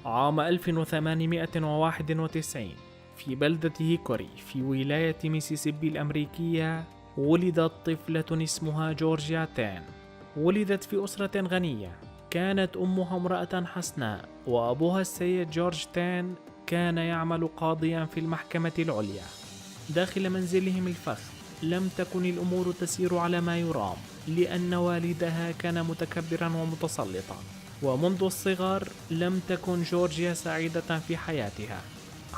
عام 1891 في بلدة هيكوري في ولاية ميسيسيبي الأمريكية ولدت طفلة اسمها جورجيا تان. ولدت في أسرة غنية، كانت أمها امرأة حسناء وأبوها السيد جورج تان كان يعمل قاضيا في المحكمة العليا. داخل منزلهم الفخم لم تكن الأمور تسير على ما يرام، لأن والدها كان متكبرا ومتسلطا، ومنذ الصغر لم تكن جورجيا سعيدة في حياتها.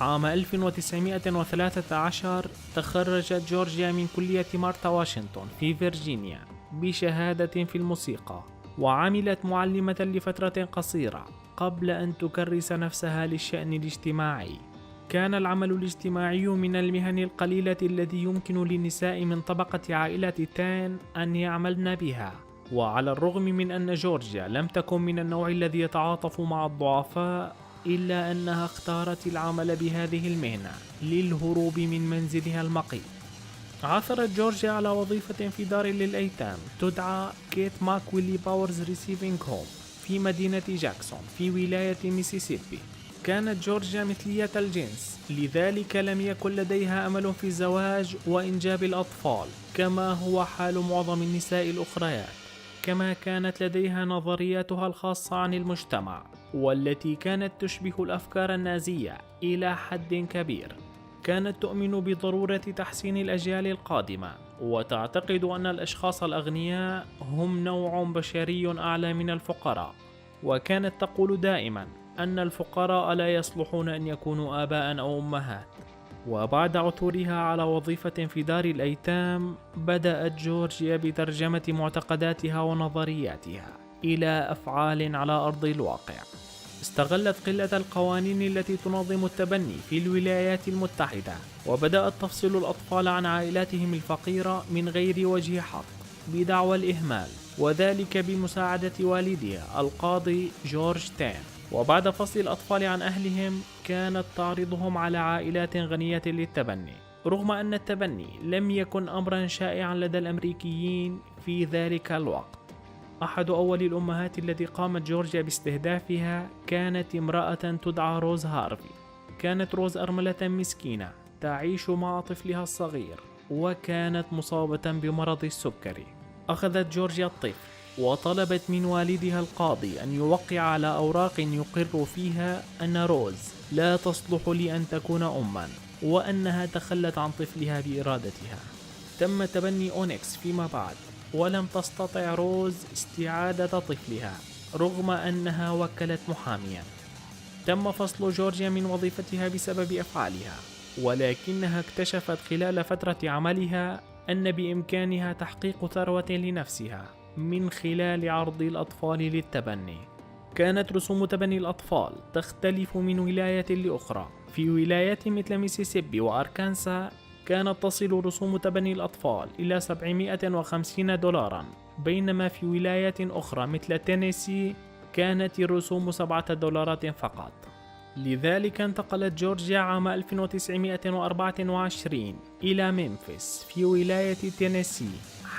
عام 1913 تخرجت جورجيا من كلية مارتا واشنطن في فيرجينيا بشهادة في الموسيقى، وعملت معلمة لفترة قصيرة قبل أن تكرس نفسها للشأن الاجتماعي. كان العمل الاجتماعي من المهن القليلة التي يمكن للنساء من طبقة عائلة تان أن يعملن بها، وعلى الرغم من أن جورجيا لم تكن من النوع الذي يتعاطف مع الضعفاء، إلا أنها اختارت العمل بهذه المهنة للهروب من منزلها المقيت. عثرت جورجيا على وظيفة في دار للأيتام تدعى كيت ماكويلي باورز ريسيفينج هوم في مدينة جاكسون في ولاية ميسيسيبي. كانت جورجيا مثلية الجنس، لذلك لم يكن لديها أمل في الزواج وإنجاب الأطفال كما هو حال معظم النساء الأخريات. كما كانت لديها نظرياتها الخاصة عن المجتمع، والتي كانت تشبه الأفكار النازية إلى حد كبير. كانت تؤمن بضرورة تحسين الأجيال القادمة، وتعتقد أن الأشخاص الأغنياء هم نوع بشري أعلى من الفقراء، وكانت تقول دائما أن الفقراء لا يصلحون أن يكونوا آباء أو أمهات. وبعد عثورها على وظيفة في دار الأيتام، بدأت جورجيا بترجمة معتقداتها ونظرياتها إلى أفعال على أرض الواقع. استغلت قلة القوانين التي تنظم التبني في الولايات المتحدة، وبدأت تفصل الأطفال عن عائلاتهم الفقيرة من غير وجه حق بدعوى الإهمال، وذلك بمساعدة والدها القاضي جورج تان. وبعد فصل الأطفال عن أهلهم كانت تعرضهم على عائلات غنية للتبني، رغم أن التبني لم يكن أمرا شائعا لدى الأمريكيين في ذلك الوقت. أحد أول الأمهات التي قامت جورجيا باستهدافها كانت امرأة تدعى روز هارفي. كانت روز أرملة مسكينة تعيش مع طفلها الصغير، وكانت مصابة بمرض السكري. أخذت جورجيا الطفل وطلبت من والدها القاضي أن يوقع على أوراق يقر فيها أن روز لا تصلح لأن تكون أماً، وأنها تخلت عن طفلها بإرادتها. تم تبني أونيكس فيما بعد، ولم تستطع روز استعادة طفلها رغم أنها وكلت محامياً. تم فصل جورجيا من وظيفتها بسبب أفعالها، ولكنها اكتشفت خلال فترة عملها أن بإمكانها تحقيق ثروة لنفسها من خلال عرض الأطفال للتبني. كانت رسوم تبني الأطفال تختلف من ولاية لأخرى. في ولايات مثل ميسيسيبي وأركانسا كانت تصل رسوم تبني الأطفال إلى $750، بينما في ولايات أخرى مثل تينيسي كانت الرسوم $7 فقط. لذلك انتقلت جورجيا عام 1924 إلى ممفيس في ولاية تينيسي،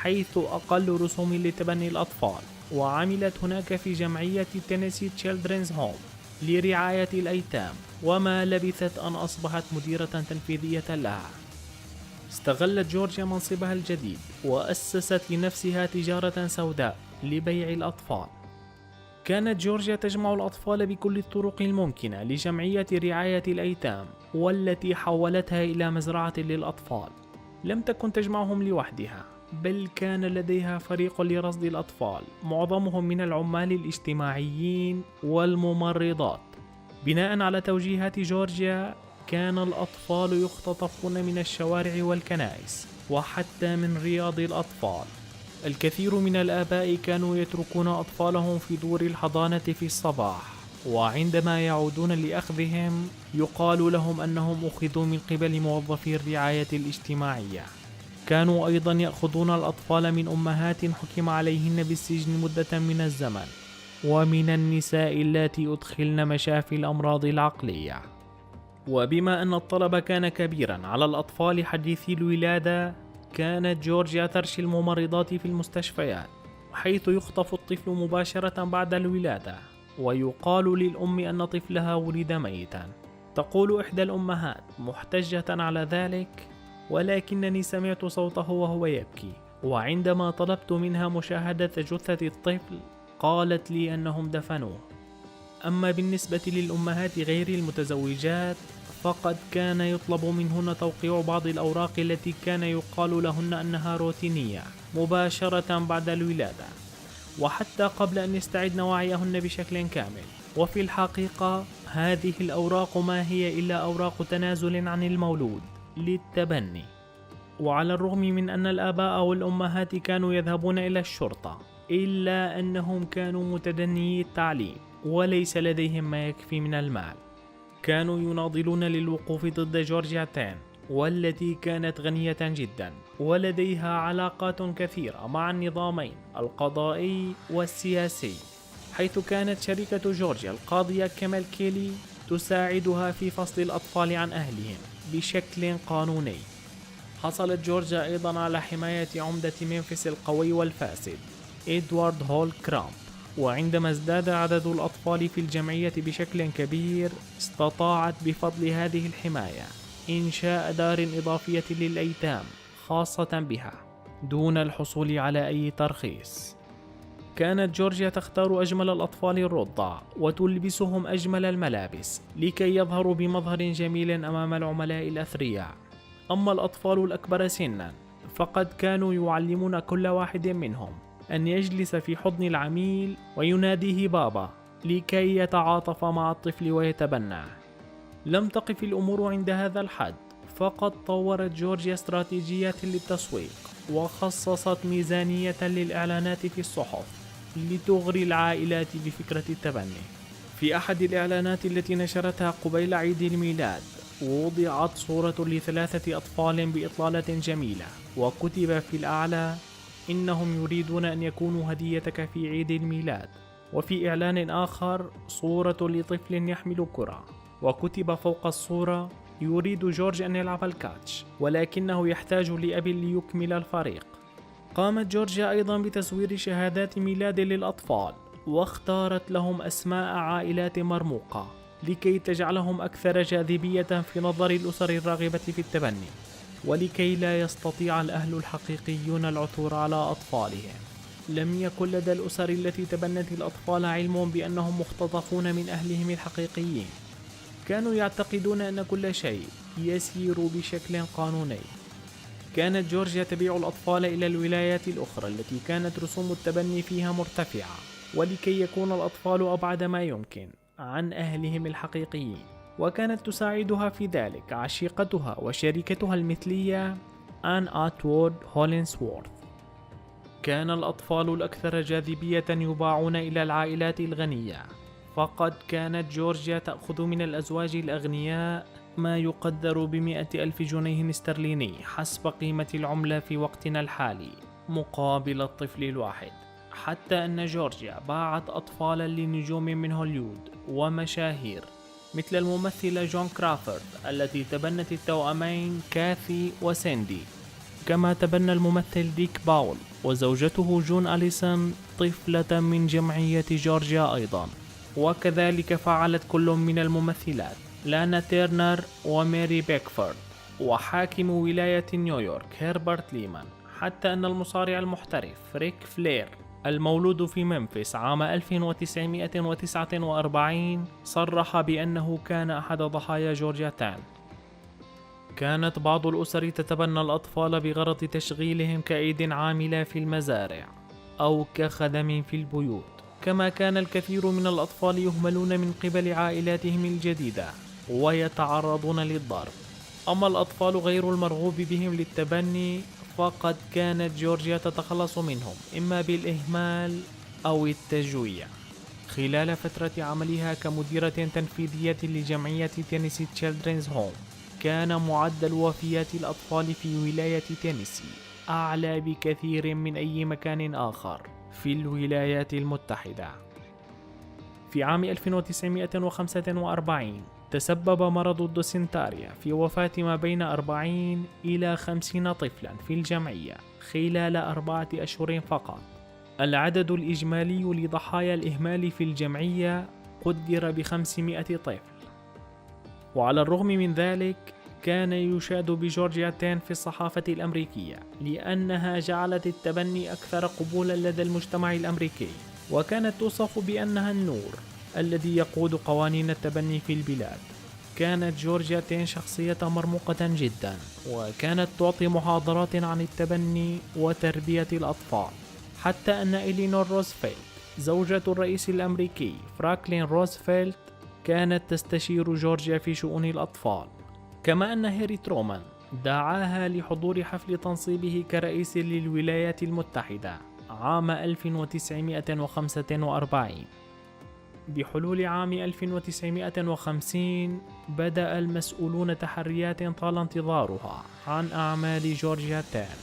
حيث أقل رسوم لتبني الأطفال، وعملت هناك في جمعية تينيسي تشيلدرنز هوم لرعاية الأيتام، وما لبثت أن أصبحت مديرة تنفيذية لها. استغلت جورجيا منصبها الجديد وأسست لنفسها تجارة سوداء لبيع الأطفال. كانت جورجيا تجمع الأطفال بكل الطرق الممكنة لجمعية رعاية الأيتام، والتي حولتها إلى مزرعة للأطفال. لم تكن تجمعهم لوحدها، بل كان لديها فريق لرصد الأطفال، معظمهم من العمال الاجتماعيين والممرضات. بناء على توجيهات جورجيا، كان الأطفال يختطفون من الشوارع والكنائس، وحتى من رياض الأطفال. الكثير من الآباء كانوا يتركون أطفالهم في دور الحضانة في الصباح، وعندما يعودون لأخذهم يقال لهم أنهم أخذوا من قبل موظفي الرعاية الاجتماعية. كانوا أيضا يأخذون الأطفال من أمهات حكم عليهن بالسجن مدة من الزمن، ومن النساء اللاتي أدخلن مشافي الأمراض العقلية. وبما أن الطلب كان كبيرا على الأطفال حديثي الولادة، كانت جورجيا ترشي الممرضات في المستشفيات، حيث يخطف الطفل مباشرة بعد الولادة. ويقال للأم أن طفلها ولد ميتا. تقول إحدى الأمهات محتجة على ذلك: ولكنني سمعت صوته وهو يبكي، وعندما طلبت منها مشاهدة جثة الطفل قالت لي أنهم دفنوه. أما بالنسبة للأمهات غير المتزوجات فقد كان يطلب منهن توقيع بعض الأوراق التي كان يقال لهن أنها روتينية مباشرة بعد الولادة، وحتى قبل أن يستعدن وعيهن بشكل كامل. وفي الحقيقة هذه الأوراق ما هي إلا أوراق تنازل عن المولود للتبني. وعلى الرغم من أن الآباء والأمهات كانوا يذهبون إلى الشرطة، إلا أنهم كانوا متدنيي التعليم وليس لديهم ما يكفي من المال. كانوا يناضلون للوقوف ضد جورجيا تان، والتي كانت غنية جدا ولديها علاقات كثيرة مع النظامين القضائي والسياسي، حيث كانت شركة جورجيا القاضية كمال كيلي تساعدها في فصل الأطفال عن أهلهم بشكل قانوني. حصلت جورجيا أيضا على حماية عمدة ممفيس القوي والفاسد إدوارد هول كرامب، وعندما ازداد عدد الأطفال في الجمعية بشكل كبير استطاعت بفضل هذه الحماية إنشاء دار إضافية للأيتام خاصة بها دون الحصول على أي ترخيص. كانت جورجيا تختار أجمل الأطفال الرضع وتلبسهم أجمل الملابس لكي يظهروا بمظهر جميل أمام العملاء الأثرياء. أما الأطفال الأكبر سنا فقد كانوا يعلمون كل واحد منهم أن يجلس في حضن العميل ويناديه بابا لكي يتعاطف مع الطفل ويتبناه. لم تقف الأمور عند هذا الحد، فقد طورت جورجيا استراتيجيات للتسويق وخصصت ميزانية للإعلانات في الصحف لتغري العائلات بفكرة التبني. في أحد الإعلانات التي نشرتها قبيل عيد الميلاد وضعت صورة ل3 أطفال بإطلالة جميلة، وكتب في الأعلى: إنهم يريدون أن يكونوا هديتك في عيد الميلاد. وفي إعلان آخر صورة لطفل يحمل كرة، وكتب فوق الصورة: يريد جورج أن يلعب الكاتش ولكنه يحتاج لأب ليكمل الفريق. قامت جورجيا أيضا بتزوير شهادات ميلاد للأطفال، واختارت لهم أسماء عائلات مرموقة لكي تجعلهم أكثر جاذبية في نظر الأسر الراغبة في التبني، ولكي لا يستطيع الأهل الحقيقيون العثور على أطفالهم. لم يكن لدى الأسر التي تبنت الأطفال علم بأنهم مختطفون من أهلهم الحقيقيين. كانوا يعتقدون أن كل شيء يسير بشكل قانوني. كانت جورجيا تبيع الأطفال إلى الولايات الأخرى التي كانت رسوم التبني فيها مرتفعة، ولكي يكون الأطفال أبعد ما يمكن عن أهلهم الحقيقيين. وكانت تساعدها في ذلك عشيقتها وشريكتها المثلية آن آتوود هولينسوورث. كان الأطفال الأكثر جاذبية يباعون إلى العائلات الغنية، فقد كانت جورجيا تأخذ من الأزواج الأغنياء ما يقدر ب100,000 جنيه استرليني حسب قيمة العملة في وقتنا الحالي مقابل الطفل الواحد، حتى أن جورجيا باعت أطفالا لنجوم من هوليوود ومشاهير مثل الممثلة جون كرافورد التي تبنت التوأمين كاثي وسيندي، كما تبنى الممثل ديك باول وزوجته جون أليسون طفلة من جمعية جورجيا أيضا. وكذلك فعلت كل من الممثلات لانا تيرنر وميري بيكفورد وحاكم ولاية نيويورك هيربرت ليمان، حتى أن المصارع المحترف ريك فلير المولود في ممفيس عام 1949 صرح بأنه كان أحد ضحايا جورجيا تان. كانت بعض الأسر تتبنى الأطفال بغرض تشغيلهم كأيد عاملة في المزارع أو كخدم في البيوت، كما كان الكثير من الأطفال يهملون من قبل عائلاتهم الجديدة ويتعرضون للضرب. أما الأطفال غير المرغوب بهم للتبني فقد كانت جورجيا تتخلص منهم إما بالإهمال أو التجويع. خلال فترة عملها كمديرة تنفيذية لجمعية تينيسي تشيلدرنز هوم، كان معدل وفيات الأطفال في ولاية تينيسي أعلى بكثير من أي مكان آخر في الولايات المتحدة. في عام 1945 تسبب مرض الدوسنتاريا في وفاة ما بين 40 إلى 50 طفلا في الجمعية خلال 4 أشهر فقط. العدد الإجمالي لضحايا الإهمال في الجمعية قدر ب500 طفل. وعلى الرغم من ذلك كان يشاد بجورجيا تين في الصحافة الأمريكية لأنها جعلت التبني أكثر قبولا لدى المجتمع الأمريكي، وكانت توصف بأنها النور الذي يقود قوانين التبني في البلاد. كانت جورجيا تين شخصية مرموقة جدا، وكانت تعطي محاضرات عن التبني وتربية الأطفال، حتى أن إلينور روزفلت زوجة الرئيس الأمريكي فرانكلين روزفلت كانت تستشير جورجيا في شؤون الأطفال. كما أن هاري ترومان دعاها لحضور حفل تنصيبه كرئيس للولايات المتحدة عام 1945. بحلول عام 1950 بدأ المسؤولون تحريات طال انتظارها عن أعمال جورجيا تين.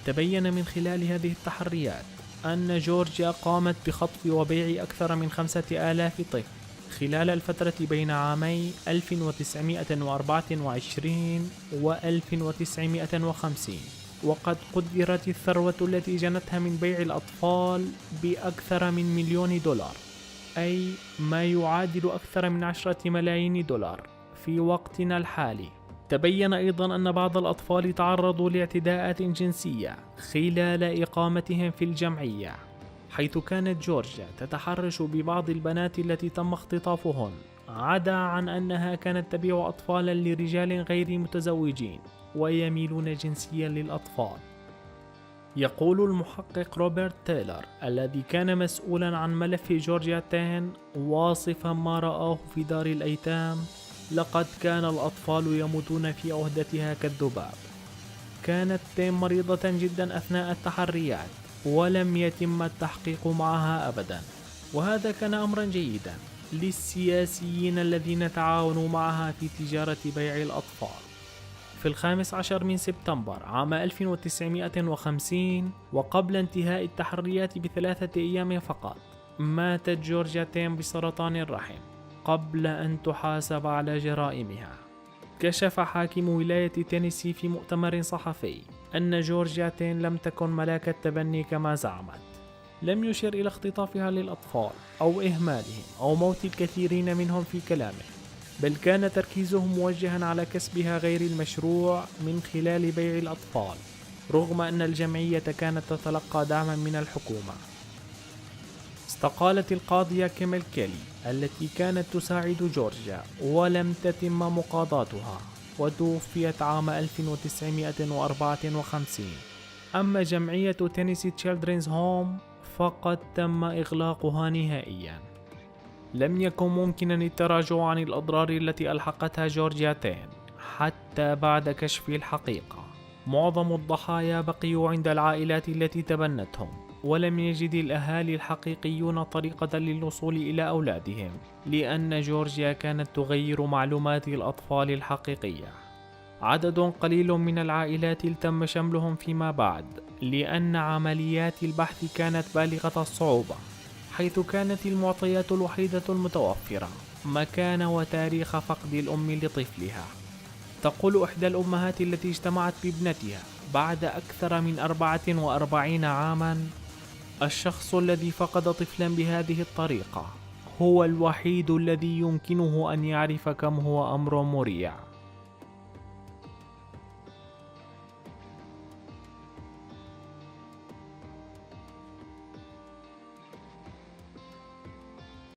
تبين من خلال هذه التحريات أن جورجيا قامت بخطف وبيع أكثر من 5000 طفل خلال الفترة بين عامي 1924 و 1950، وقد قدرت الثروة التي جنتها من بيع الأطفال بأكثر من $1,000,000، أي ما يعادل أكثر من 10 ملايين دولار في وقتنا الحالي. تبين أيضا أن بعض الأطفال تعرضوا لاعتداءات جنسية خلال إقامتهم في الجمعية، حيث كانت جورجيا تتحرش ببعض البنات التي تم اختطافهن، عدا عن أنها كانت تبيع أطفالا لرجال غير متزوجين ويميلون جنسيا للأطفال. يقول المحقق روبرت تايلر الذي كان مسؤولا عن ملف جورجيا تين واصفا ما رآه في دار الأيتام: لقد كان الأطفال يموتون في عهدتها كالذباب. كانت تين مريضة جدا أثناء التحريات ولم يتم التحقيق معها أبدا، وهذا كان أمرا جيدا للسياسيين الذين تعاونوا معها في تجارة بيع الأطفال. في 15 من سبتمبر عام 1950 وقبل انتهاء التحريات ب3 أيام فقط، ماتت جورجيا تين بسرطان الرحم قبل أن تحاسب على جرائمها. كشف حاكم ولاية تينيسي في مؤتمر صحفي أن جورجيا تين لم تكن ملاك التبني كما زعمت. لم يشر إلى اختطافها للأطفال أو إهمالهم أو موت الكثيرين منهم في كلامه، بل كان تركيزه موجها على كسبها غير المشروع من خلال بيع الأطفال، رغم أن الجمعية كانت تتلقى دعما من الحكومة. استقالت القاضية كيميل كيلي التي كانت تساعد جورجيا ولم تتم مقاضاتها، وتوفيت عام 1954. أما جمعية تينيسي تشيلدرنز هوم فقد تم إغلاقها نهائيا. لم يكن ممكنا التراجع عن الأضرار التي ألحقتها جورجيا تين حتى بعد كشف الحقيقة. معظم الضحايا بقيوا عند العائلات التي تبنتهم، ولم يجد الأهالي الحقيقيون طريقة للوصول إلى أولادهم، لأن جورجيا كانت تغير معلومات الأطفال الحقيقية. عدد قليل من العائلات تم شملهم فيما بعد، لأن عمليات البحث كانت بالغة الصعوبة، حيث كانت المعطيات الوحيدة المتوفرة مكان وتاريخ فقد الأم لطفلها. تقول إحدى الأمهات التي اجتمعت بابنتها بعد أكثر من 44 عاما: الشخص الذي فقد طفلا بهذه الطريقة هو الوحيد الذي يمكنه أن يعرف كم هو أمر مريع.